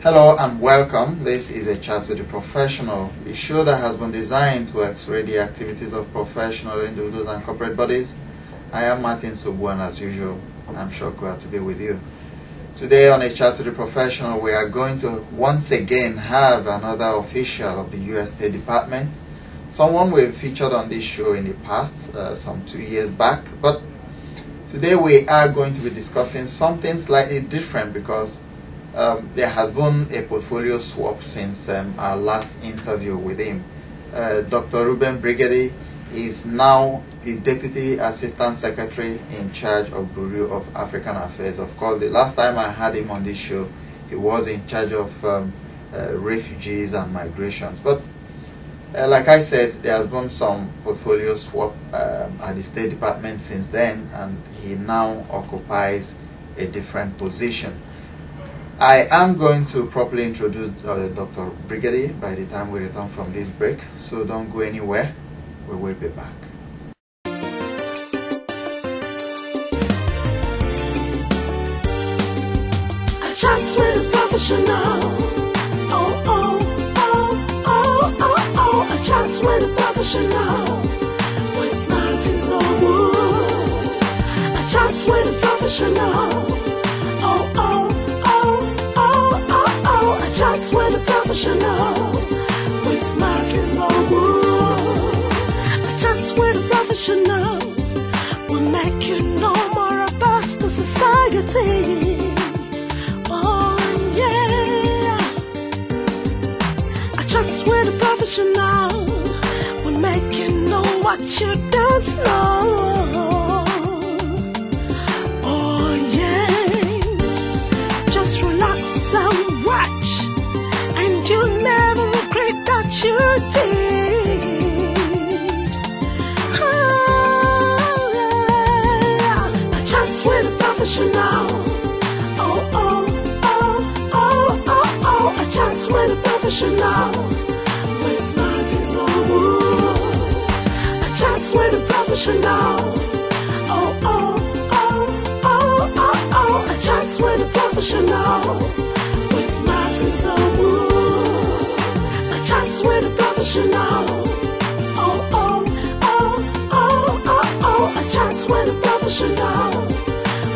Hello and welcome. This is a chat with the professional, a show that has been designed to x-ray the activities of professional individuals and corporate bodies. I am Martin Sobu, and as usual, I'm sure glad to be with you. Today on a chat with the professional, we are going to once again have another official of the U.S. State Department, someone we've featured on this show in the past, some 2 years back, but today we are going to be discussing something slightly different because there has been a portfolio swap since our last interview with him. Dr. Reuben Brigety is now the Deputy Assistant Secretary in charge of Bureau of African Affairs. Of course, the last time I had him on this show, he was in charge of refugees and migrations. But like I said, there has been some portfolio swap at the State Department since then, and he now occupies a different position. I am going to properly introduce Dr. Brigety by the time we return from this break, so don't go anywhere. We will be back. A chat with a professional. Oh, oh, oh, oh, oh, oh. A chat with a professional. With Martin Sobu. A chat with a professional. Oh, oh. Chats with a professional, with Martin Sobu. Chats with a professional will make you know more about the society. Oh yeah. Chats with a professional will make you know what you don't know. Oh yeah. Just relax and watch. You'll never regret that you did. Oh, yeah. A chat with a professional. Oh, oh, oh, oh, oh, oh. A chat with a professional. With Martin Sobu. A chat with a professional. Oh, oh, oh, oh, oh, oh. A chat with a professional. With Martin Sobu. Chats with a professional. Oh, oh, oh, oh, oh, oh. A chats with a professional.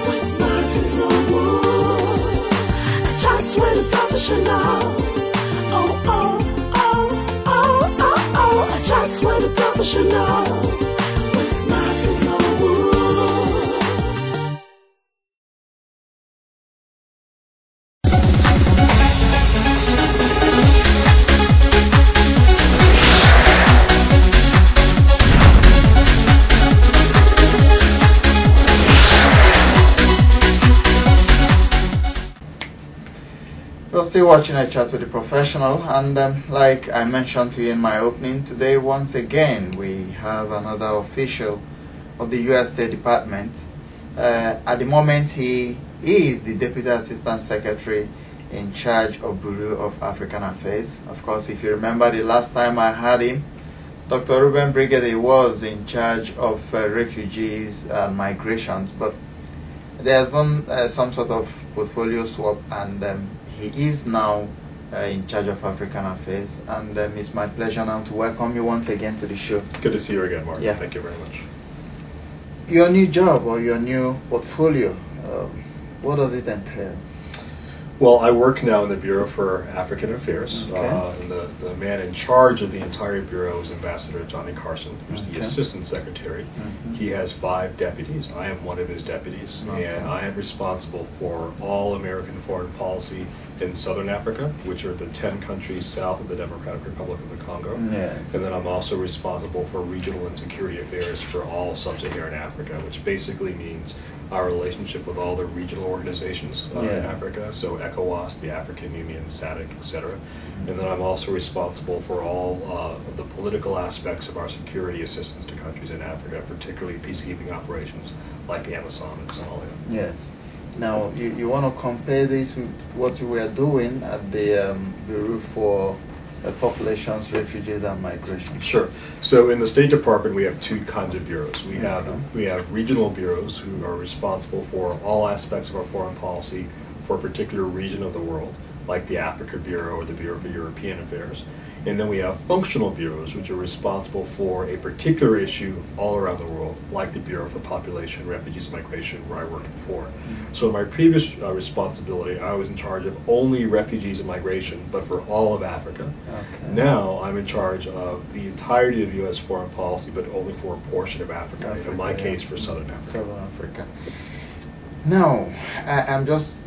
With Martin Sobu. A chats with a professional. Oh, oh, oh, oh, oh, oh. A chats with a professional. With Martin Sobu. You're still watching a chat with the professional, and like I mentioned to you in my opening, today once again we have another official of the U.S. State Department. At the moment he is the Deputy Assistant Secretary in charge of Bureau of African Affairs. Of course, if you remember the last time I had him, Dr. Reuben Brigety was in charge of refugees and migrations, but there has been some sort of portfolio swap, and he is now in charge of African Affairs, and it's my pleasure now to welcome you once again to the show. Good to see you again, Mark. Yeah. Thank you very much. Your new job or your new portfolio, what does it entail? Well, I work now in the Bureau for African Affairs, Okay. and the man in charge of the entire Bureau is Ambassador Johnny Carson, who's the Okay. Assistant Secretary. Mm-hmm. He has 5 deputies. I am one of his deputies, Okay. and I am responsible for all American foreign policy in Southern Africa, which are the 10 countries south of the Democratic Republic of the Congo. Yes. And then I'm also responsible for regional and security affairs for all sub-Saharan Africa, which basically means our relationship with all the regional organizations in Africa, so ECOWAS, the African Union, SADC, etc. And then I'm also responsible for all of the political aspects of our security assistance to countries in Africa, particularly peacekeeping operations like Amazon and Somalia. Yes. Now, you want to compare this with what you were doing at the Bureau for populations, refugees, and migration? Sure. So in the State Department, we have 2 kinds of bureaus. We have regional bureaus who are responsible for all aspects of our foreign policy for a particular region of the world. like the Africa Bureau or the Bureau for European Affairs. And then we have functional bureaus, which are responsible for a particular issue all around the world, like the Bureau for Population, Refugees, and Migration, where I worked before. So in my previous responsibility, I was in charge of only refugees and migration, but for all of Africa. Okay. Now I'm in charge of the entirety of U.S. foreign policy, but only for a portion of Africa, in my case for Southern Africa. Southern Africa. Now, I'm just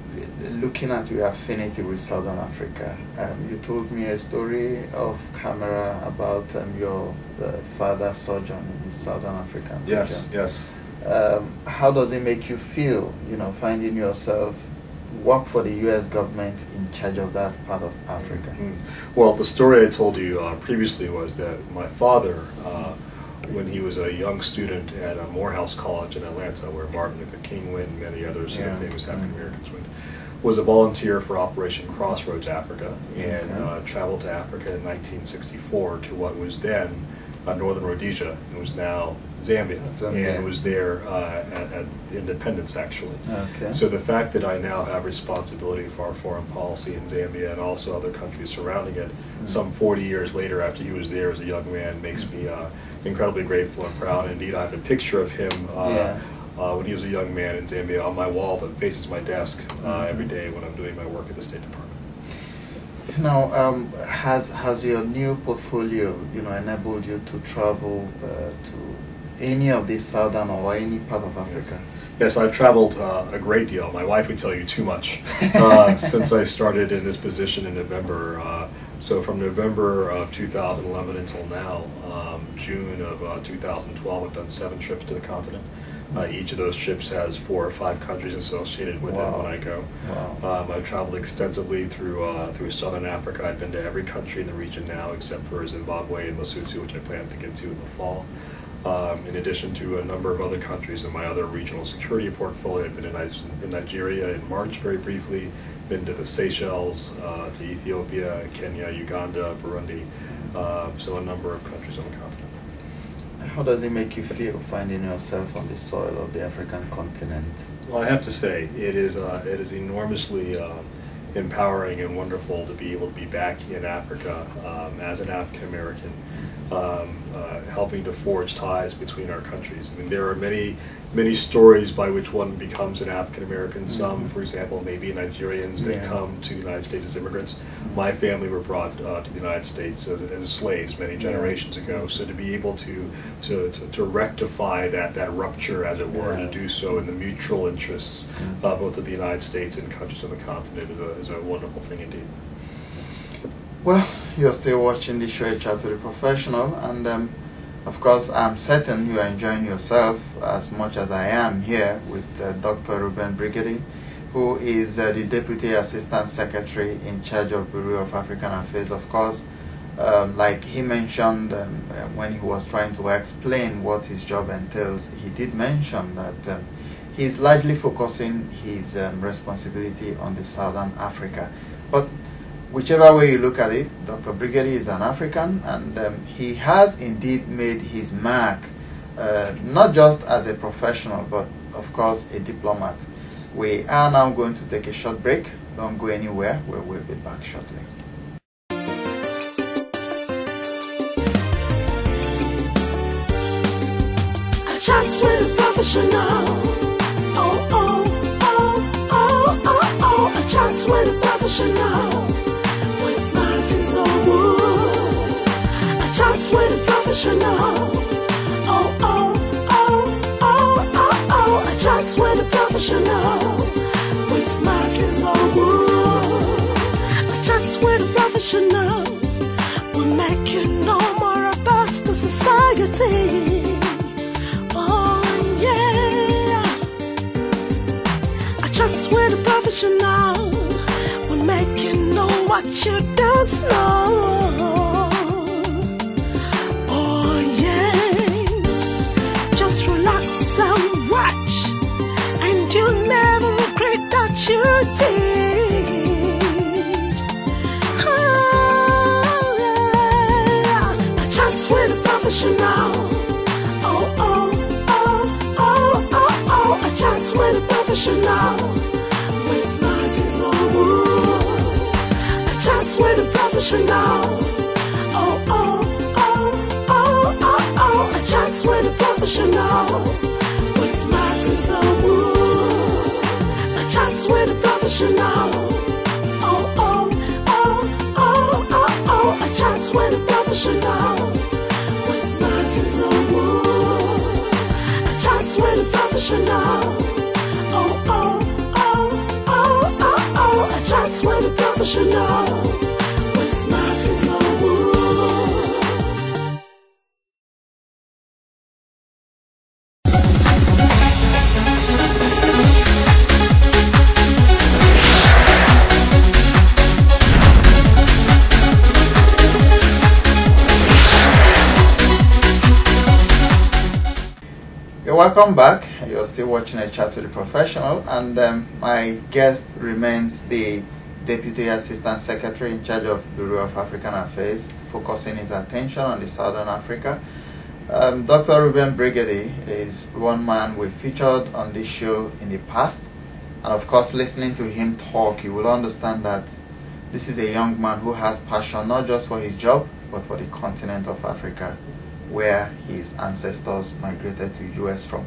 looking at your affinity with Southern Africa. You told me a story off camera about your father's sojourn in the Southern African region. Yes, yes. How does it make you feel, finding yourself work for the U.S. government in charge of that part of Africa? Mm-hmm. Well, the story I told you previously was that my father, when he was a young student at Morehouse College in Atlanta, where Martin Luther King went and many others, famous African Americans went, was a volunteer for Operation Crossroads Africa, and traveled to Africa in 1964 to what was then Northern Rhodesia, and was now Zambia, and was there at independence, actually. Okay. So the fact that I now have responsibility for our foreign policy in Zambia and also other countries surrounding it, some 40 years later after he was there as a young man, makes me incredibly grateful and proud. Indeed, I have a picture of him when he was a young man in Zambia on my wall that faces my desk every day when I'm doing my work at the State Department. Now, has your new portfolio, enabled you to travel to any of the southern or any part of Africa? Yes, I've traveled a great deal. My wife would tell you too much since I started in this position in November. So from November of 2011 until now, June of 2012, I've done 7 trips to the continent. Each of those trips has 4 or 5 countries associated with it when I go. Wow. I've traveled extensively through Southern Africa. I've been to every country in the region now except for Zimbabwe and Lesotho, which I plan to get to in the fall. In addition to a number of other countries in my other regional security portfolio. I've been in Nigeria in March very briefly, been to the Seychelles, to Ethiopia, Kenya, Uganda, Burundi, so a number of countries on the continent. How does it make you feel finding yourself on the soil of the African continent? Well, I have to say, it is enormously empowering and wonderful to be able to be back in Africa as an African American, helping to forge ties between our countries. I mean, there are many stories by which one becomes an African American. Some, for example, may be Nigerians that come to the United States as immigrants. My family were brought to the United States as slaves many generations ago. So to be able to rectify that rupture, as it were, to do so in the mutual interests both of the United States and countries on the continent is a wonderful thing indeed. Well, you're still watching the show, A Chat to the Professional, and of course, I'm certain you are enjoying yourself as much as I am here with Dr. Reuben Brigety, who is the Deputy Assistant Secretary in charge of Bureau of African Affairs. Of course, like he mentioned when he was trying to explain what his job entails, he did mention that he's largely focusing his responsibility on the Southern Africa. But whichever way you look at it, Dr. Brigety is an African, and he has indeed made his mark, not just as a professional, but of course a diplomat. We are now going to take a short break. Don't go anywhere. We will be back shortly. A chat with a professional. Oh, oh, oh, oh, oh, oh. A chat with a professional. Martin's on wood. A chat with a professional. Oh, oh, oh, oh, oh, oh. A chat with a professional. With Martin's on wood. A chat with a professional will make you know more about the society. Oh, yeah. A chat with a professional will make you know what you don't know. Oh yeah. Just relax and watch, and you'll never regret that you did. Oh yeah. A chat with a professional. Oh oh oh oh oh oh. A chat with a professional. With Martin's on wood. professional. Oh, oh, oh, oh, oh, oh. A chat with a professional. With Martin Sobu. A chat with a professional. Oh, oh, oh, oh, oh, oh. A chat with a professional. With Martin Sobu. A chat with a professional. Oh, oh, oh, oh, oh, oh. A chat with a professional. With Martin Sobu. Welcome back. You're still watching A Chat with the Professional, and my guest remains the Deputy Assistant Secretary in charge of Bureau of African Affairs, focusing his attention on the Southern Africa. Dr. Reuben Brigety is one man we've featured on this show in the past, and of course, listening to him talk, you will understand that this is a young man who has passion not just for his job, but for the continent of Africa, where his ancestors migrated to US from.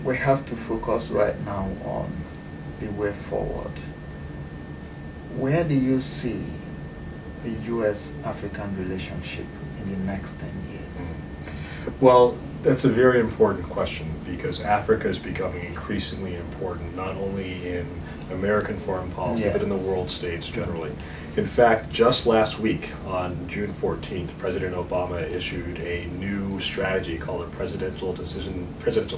We have to focus right now on the way forward. Where do you see the US-African relationship in the next 10 years? Well, that's a very important question, because Africa is becoming increasingly important, not only in American foreign policy, but in the world states generally. In fact, just last week, on June 14th, President Obama issued a new strategy called the Presidential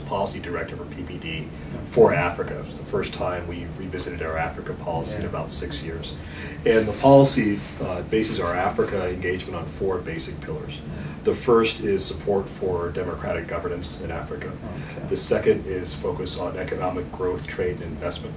Policy Directive, or PPD, for Africa. It's the first time we've revisited our Africa policy in about 6 years. And the policy bases our Africa engagement on 4 basic pillars. The first is support for democratic governance in Africa. The second is focus on economic growth, trade, and investment.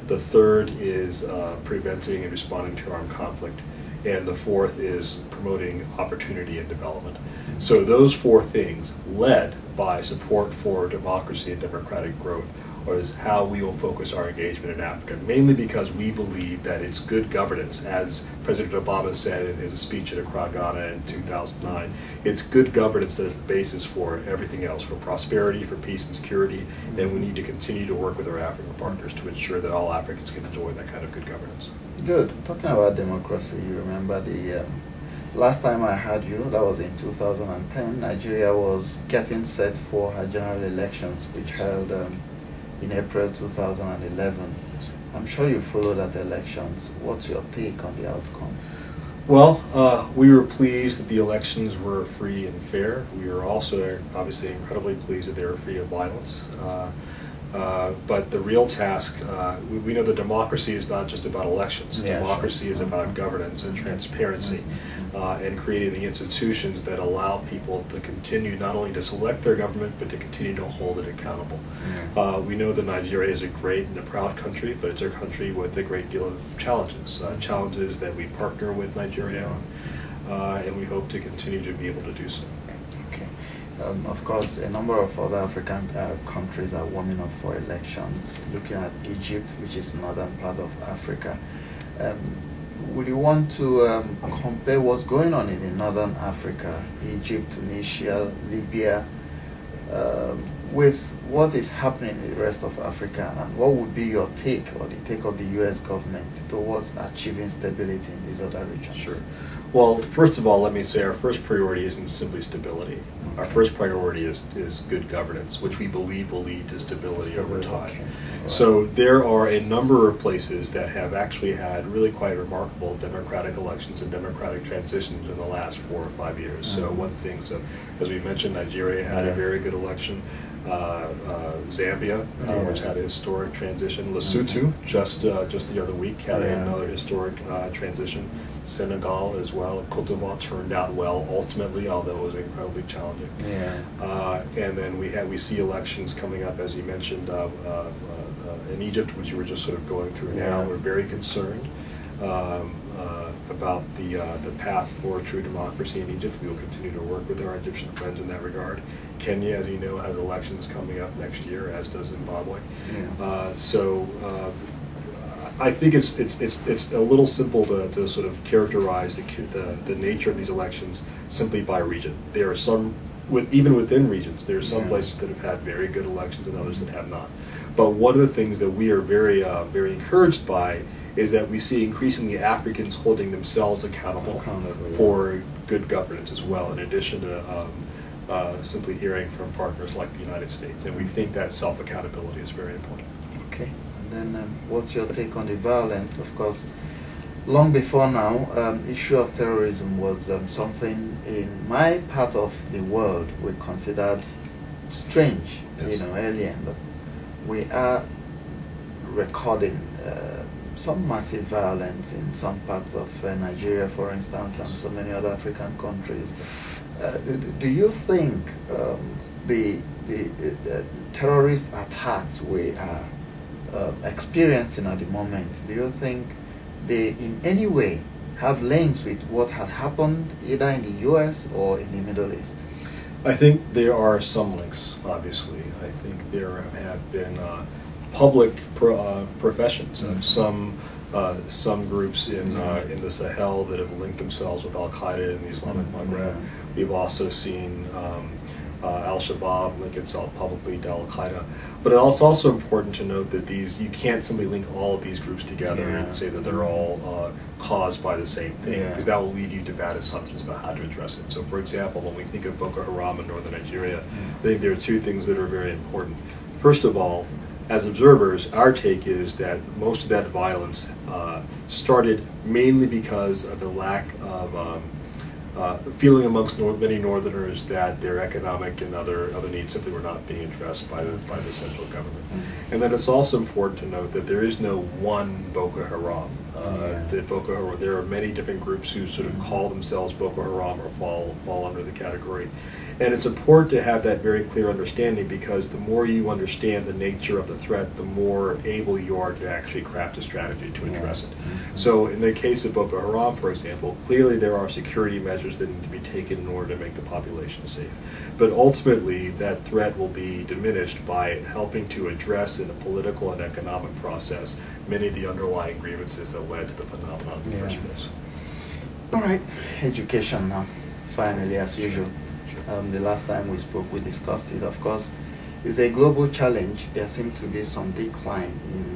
The third is preventing and responding to armed conflict. And the fourth is promoting opportunity and development. So those 4 things, led by support for democracy and democratic growth, is how we will focus our engagement in Africa, mainly because we believe that it's good governance, as President Obama said in his speech at Accra, Ghana in 2009. It's good governance that is the basis for everything else, for prosperity, for peace and security, and we need to continue to work with our African partners to ensure that all Africans can enjoy that kind of good governance. Good. Talking about democracy, you remember the last time I had you, that was in 2010, Nigeria was getting set for her general elections, which held in April 2011. I'm sure you followed that elections. What's your take on the outcome? Well, we were pleased that the elections were free and fair. We were also obviously incredibly pleased that they were free of violence. But the real task, we know that democracy is not just about elections. Democracy is about governance and transparency, and creating the institutions that allow people to continue not only to select their government, but to continue to hold it accountable. We know that Nigeria is a great and a proud country, but it's a country with a great deal of challenges, challenges that we partner with Nigeria on, and we hope to continue to be able to do so. Of course, a number of other African countries are warming up for elections, looking at Egypt, which is northern part of Africa. Would you want to compare what's going on in northern Africa, Egypt, Tunisia, Libya, with what is happening in the rest of Africa, and what would be your take, or the take of the US government towards achieving stability in these other regions? Sure. Well, first of all, let me say our first priority isn't simply stability. Our first priority is good governance, which we believe will lead to stability over time. So there are a number of places that have actually had really quite remarkable democratic elections and democratic transitions in the last 4 or 5 years. So one thing, as we mentioned, Nigeria had a very good election. Zambia, which had a historic transition. Lesotho, just the other week, had another historic transition. Senegal as well. Cote d'Ivoire turned out well ultimately, although it was incredibly challenging. And then we see elections coming up, as you mentioned, in Egypt, which you were just sort of going through now. We're very concerned about the path for true democracy in Egypt. We will continue to work with our Egyptian friends in that regard. Kenya, as you know, has elections coming up next year, as does Zimbabwe. I think it's a little simple to sort of characterize the nature of these elections simply by region. There are some, even within regions, there are some places that have had very good elections and others that have not. But one of the things that we are very encouraged by is that we see increasingly Africans holding themselves accountable for good governance as well, in addition to simply hearing from partners like the United States. And we think that self-accountability is very important. Okay. And then what's your take on the violence? Of course, long before now, issue of terrorism was something in my part of the world we considered strange, alien, but we are recording some massive violence in some parts of Nigeria, for instance, and so many other African countries. Do you think the terrorist attacks we are experiencing at the moment, do you think they in any way have links with what had happened either in the US or in the Middle East? I think there are some links, obviously. I think there have been public professions of some groups in the Sahel that have linked themselves with Al-Qaeda in the Islamic Maghreb. We've also seen Al-Shabaab link itself publicly to Al-Qaeda. But it's also important to note that you can't simply link all of these groups together and say that they're all caused by the same thing, because that will lead you to bad assumptions about how to address it. So for example, when we think of Boko Haram in northern Nigeria, I think there are two things that are very important. First of all, as observers, our take is that most of that violence started mainly because of the lack of feeling amongst many Northerners that their economic and other needs simply were not being addressed by the central government. And then it's also important to note that there is no one Boko Haram. There are many different groups who sort of call themselves Boko Haram or fall under the category. And it's important to have that very clear understanding, because the more you understand the nature of the threat, the more able you are to actually craft a strategy to address it. So in the case of Boko Haram, for example, clearly there are security measures that need to be taken in order to make the population safe. But ultimately, that threat will be diminished by helping to address in a political and economic process many of the underlying grievances that led to the phenomenon in the first place. All right, education now, finally, as usual. The last time we spoke, we discussed it. Of course, it's a global challenge. There seems to be some decline in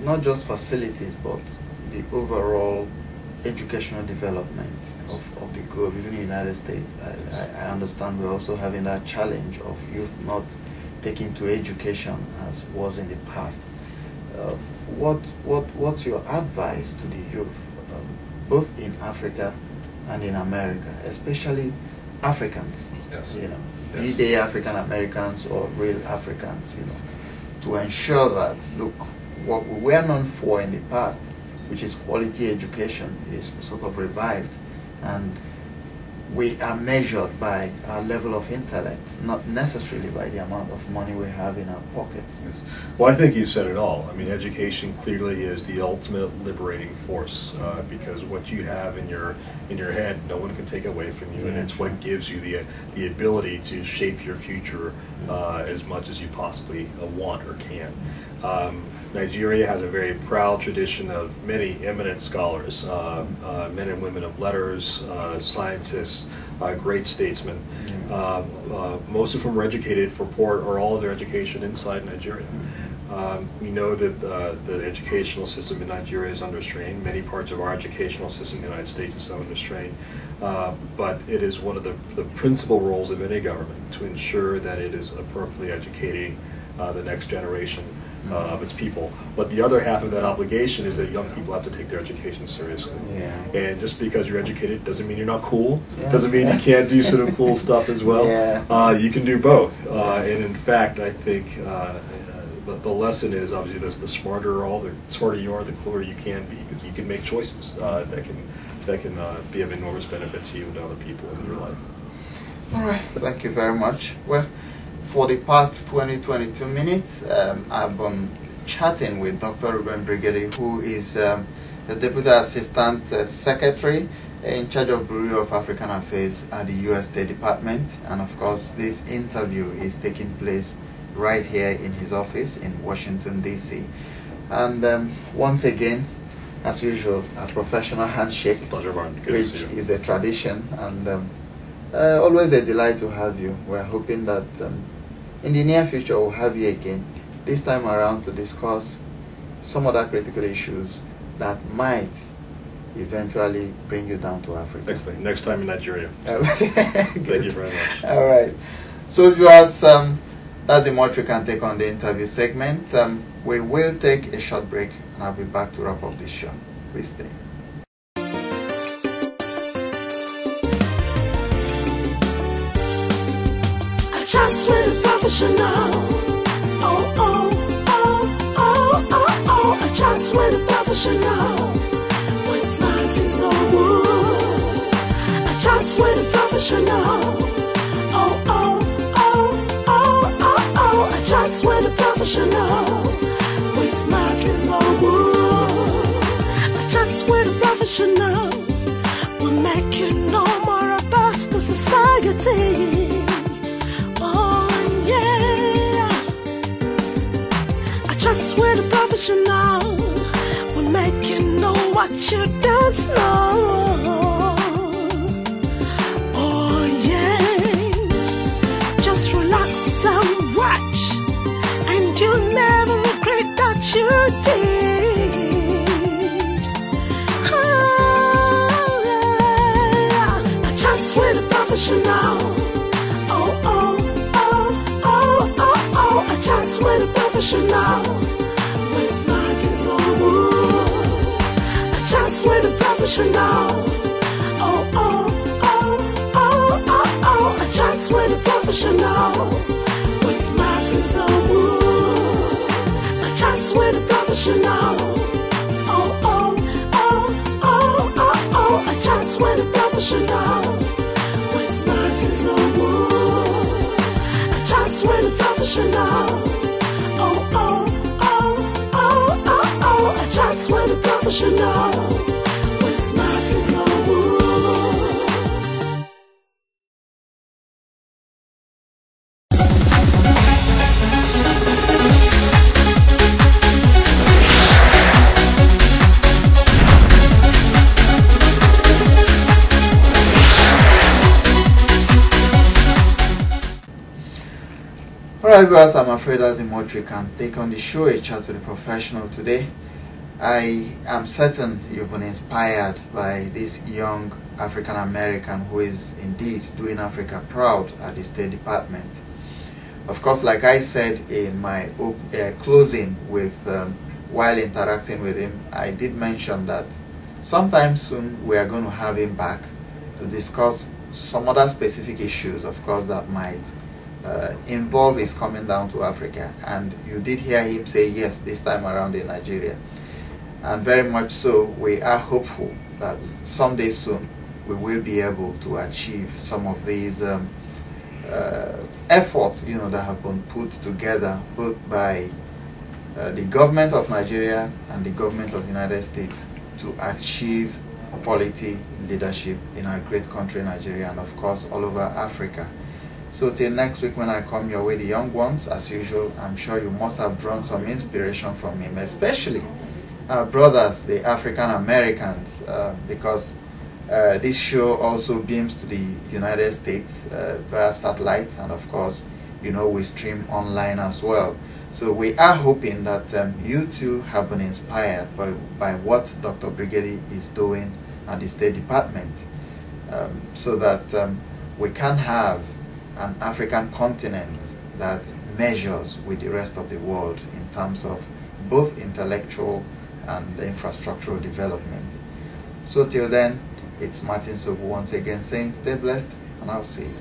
not just facilities, but the overall educational development of the globe, even in the United States. I understand we're also having that challenge of youth not taking to education as was in the past. What's your advice to the youth, both in Africa and in America, especially Africans? Yes. Be they African Americans or real Africans, to ensure that, look, what we were known for in the past, which is quality education, is sort of revived, and we are measured by our level of intellect, not necessarily by the amount of money we have in our pockets. Yes. Well, I think you said it all. I mean, education clearly is the ultimate liberating force, because what you have in your head, no one can take away from you, and it's what gives you the ability to shape your future as much as you possibly want or can. Nigeria has a very proud tradition of many eminent scholars, men and women of letters, scientists, great statesmen. Most of whom were educated for part or all of their education inside Nigeria. We know that the educational system in Nigeria is under strain. Many parts of our educational system in the United States is under strain. But it is one of the principal roles of any government to ensure that it is appropriately educating the next generation of its people. But the other half of that obligation is that young people have to take their education seriously. And just because you're educated doesn't mean you're not cool, doesn't mean you can't do sort of cool stuff as well. You can do both. And in fact, I think the lesson is obviously the smarter you are, the cooler you can be, because you can make choices that can be of enormous benefit to you and to other people in your life. All right, thank you very much. Well, for the past 22 minutes, I've been chatting with Dr. Reuben Brigety, who is the Deputy Assistant Secretary in charge of Bureau of African Affairs at the U.S. State Department. And of course, this interview is taking place right here in his office in Washington, D.C. And once again, as usual, a professional handshake, Pleasure, Martin. Good which to see you. is a tradition, and always a delight to have you. We're hoping that in the near future we'll have you again, this time around to discuss some other critical issues that might eventually bring you down to Africa. Next time in Nigeria. Thank Thank you very much. All right. So viewers, that's the much we can take on the interview segment. We will take a short break and I'll be back to wrap up this show. Please stay. A chance with a professional. Oh, oh, oh, oh, oh, oh. A chance with a professional. When smiles is all wood. A chance with a professional. Oh, oh, oh, oh, oh, oh. A chance with a professional. When smiles is all wood. A chance with a professional will make you know more about the society. Oh yeah. A chat with a professional will make you know what you don't know. Oh yeah. Just relax and watch, and you'll never regret that you did. Oh yeah. A chat with a professional. Oh oh oh oh oh oh. A chat with a professional. When smart is all wood. A chat with a professional. Oh oh oh oh oh oh. A chat with a professional. When smart is all wood. A chat with a professional. Oh oh oh oh oh oh. A chat with a professional. When smart is all wood. A chat with a professional. Oh oh oh oh oh oh. A chat with a professional. When smart is all wood. Alright viewers, I'm afraid that's the much we can take on the show, a chat with a professional today. I am certain you've been inspired by this young African American who is indeed doing Africa proud at the State Department. Of course, like I said in my closing with while interacting with him, I did mention that sometime soon we are going to have him back to discuss some other specific issues, of course, that might involve his coming down to Africa. And you did hear him say yes this time around in Nigeria, and very much so. We are hopeful that someday soon we will be able to achieve some of these efforts, you know, that have been put together both by the government of Nigeria and the government of the United States to achieve quality leadership in our great country Nigeria, and of course all over Africa. So till next week when I come your way, the young ones, as usual, I'm sure you must have drawn some inspiration from him, especially our brothers, the African Americans, because this show also beams to the United States via satellite, and of course, you know, we stream online as well. So we are hoping that you too have been inspired by what Dr. Brigety is doing at the State Department, so that we can have an African continent that measures with the rest of the world in terms of both intellectual and infrastructural development. So till then, it's Martin Sobu once again saying stay blessed, and I'll see you.